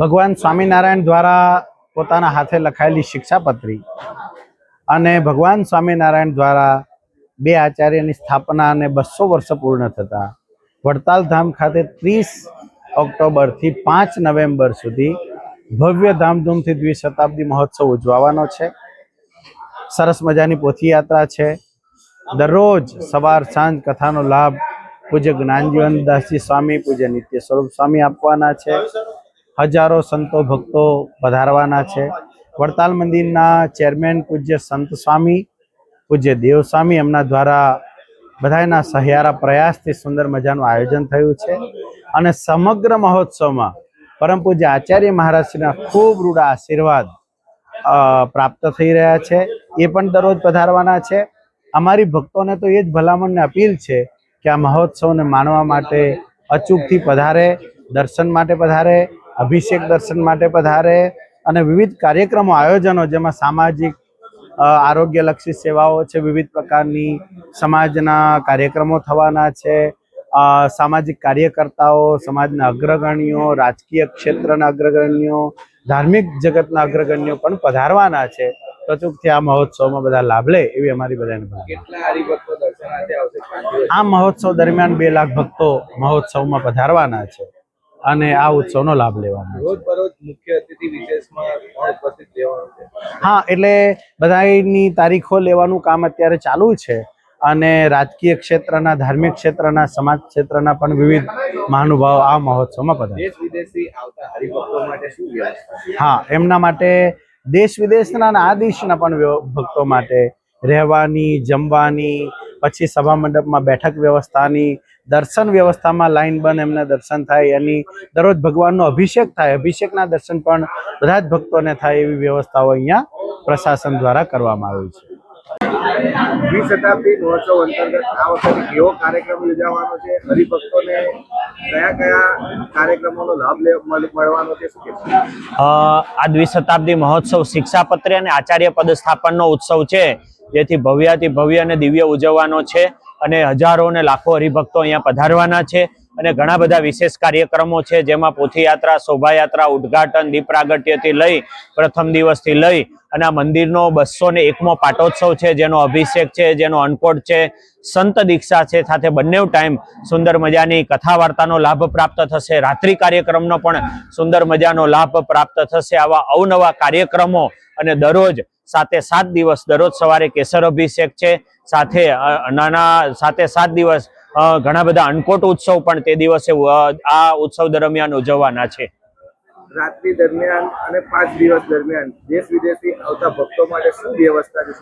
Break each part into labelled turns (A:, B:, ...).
A: ભગવાન સ્વામિનારાયણ દ્વારા પોતાના હાથે લખાયેલી શિક્ષાપત્રી અને ભગવાન સ્વામિનારાયણ દ્વારા બે આચાર્યની સ્થાપના અને 200 વર્ષ પૂર્ણ થતા વડતાલ ધામ ખાતે 30 ઓક્ટોબરથી 5 નવેમ્બર સુધી ભવ્ય ધામધૂમથી દ્વિશતાબ્દી મહોત્સવ ઉજવવાનો છે। સરસ મજાની પોથીયાત્રા છે। દરરોજ સવાર સાંજ કથાનો લાભ પૂજ્ય જ્ઞાનજીવનદાસજી સ્વામી, પૂજ્ય નિત્ય સ્વરૂપ સ્વામી આપવાના છે। હજારો સંતો ભક્તો પધારવાના છે। વડતાલ મંદિરના ચેરમેન પૂજ્ય સંત સ્વામી, પૂજ્ય દેવ સ્વામી એમના દ્વારા બધાના સહિયારા પ્રયાસથી સુંદર મજાનું આયોજન થયું છે અને સમગ્ર મહોત્સવમાં પરમ પૂજ્ય આચાર્ય મહારાજશ્રીના ખૂબ રૂડા આશીર્વાદ પ્રાપ્ત થઈ રહ્યા છે। એ પણ દરરોજ પધારવાના છે। અમારી ભક્તોને તો એ જ ભલામણને અપીલ છે કે આ મહોત્સવને માણવા માટે અચૂકથી પધારે, દર્શન માટે પધારે, અભિષેક દર્શન માટે પધારે અને વિવિધ કાર્યક્રમો આયોજનો જેમાં સામાજિક આરોગ્યલક્ષી સેવાઓ છે, વિવિધ પ્રકારની સમાજના કાર્યક્રમો થવાના છે। સામાજિક કાર્યકર્તાઓ, સમાજના અગ્રગણ્યો, રાજકીય ક્ષેત્રના અગ્રગણ્યો, ધાર્મિક જગતના અગ્રગણ્યો પણ પધારવાના છે। તો અચૂકથી આ મહોત્સવમાં બધા લાભ લે એવી અમારી બધાને આ મહોત્સવ દરમિયાન 2 લાખ ભક્તો મહોત્સવમાં પધારવાના છે અને આ ઉત્સવનો લાભ લેવાનો છે। હા, એટલે બધાની તારીખો લેવાનું કામ અત્યારે ચાલુ છે અને રાજકીય ક્ષેત્રના, ધાર્મિક ક્ષેત્રના, સમાજ ક્ષેત્રના પણ વિવિધ મહાનુભાવો આ મહોત્સવમાં પધારે। હા, એમના માટે દેશ વિદેશના અને આ દેશના પણ ભક્તો માટે રહેવાની, જમવાની, પછી સભા મંડપમાં બેઠક વ્યવસ્થાની, દર્શન વ્યવસ્થામાં લાઈન બંધ એમને દર્શન થાય, એની દરરોજ ભગવાનનો અભિષેક થાય, અભિષેકના દર્શન પણ બધા જ ભક્તોને થાય એવી વ્યવસ્થાઓ અહીંયા પ્રશાસન દ્વારા કરવામાં આવી છે।
B: દ્વિશતાબ્દી મહોત્સવ અંતર્ગત આ વખતે કેવો કાર્યક્રમ યોજાવાનો છે? હરિભક્તોને કયા કયા કાર્યક્રમોનો લાભ મળવાનો છે?
C: આ દ્વિશતાબ્દી મહોત્સવ શિક્ષાપત્રી અને આચાર્ય પદ સ્થાપનનો ઉત્સવ છે, જેથી ભવ્યાતિ ભવ્ય અને દિવ્ય ઉજવવાનો છે અને હજારો અને લાખો હરિભક્તો અહીંયા પધારવાના છે અને ઘણા બધા વિશેષ કાર્યક્રમો છે, જેમાં પોથીયાત્રા, શોભાયાત્રા, ઉદ્ઘાટન, દીપ પ્રાગટ્યથી લઈ પ્રથમ દિવસથી લઈ અને આ મંદિરનો 201મો પાટોત્સવ છે, જેનો અભિષેક છે, જેનો અન્નકોટ છે, સંત દીક્ષા છે, સાથે બંને ટાઈમ સુંદર મજાની કથા વાર્તાનો લાભ પ્રાપ્ત થશે। રાત્રિ કાર્યક્રમનો પણ સુંદર મજાનો લાભ પ્રાપ્ત થશે। આવા અવનવા કાર્યક્રમો અને દરરોજ 7 દિવસ દરરોજ સવારે કેસર અભિષેક છે, સાથે 7 દિવસ ઘણા બધા અન્નકોટ ઉત્સવ પણ તે દિવસે આ ઉત્સવ દરમિયાન ઉજવવાના છે।
B: રાત્રિ દરમિયાન અને 5 દિવસ દરમિયાન દેશ વિદેશથી આવતા ભક્તો માટે શું વ્યવસ્થા છે?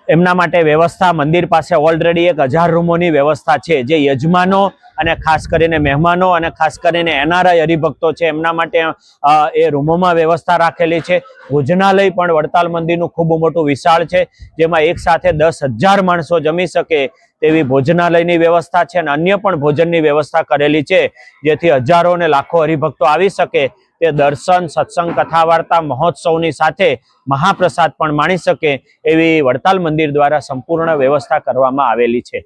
C: એમના માટે વ્યવસ્થા મંદિર પાસે ઓલરેડી 1000 રૂમોની વ્યવસ્થા છે, જે યજમાનો અને ખાસ કરીને મહેમાનો અને ખાસ કરીને એનઆરઆઈ હરિભક્તો છે એમના માટે એ રૂમોમાં વ્યવસ્થા રાખેલી છે। ભોજનાલય પણ વડતાલ મંદિરનું ખૂબ મોટું વિશાળ છે, જેમાં એક સાથે 10,000 માણસો જમી શકે તેવી ભોજનાલયની વ્યવસ્થા છે અને અન્ય પણ ભોજનની વ્યવસ્થા કરેલી છે, જેથી હજારો અને લાખો હરિભક્તો આવી શકે, તે દર્શન, સત્સંગ, કથા વાર્તા, મહોત્સવની સાથે મહાપ્રસાદ પણ માણી શકે એવી વડતાલ મંદિર દ્વારા સંપૂર્ણ વ્યવસ્થા કરવામાં આવેલી છે।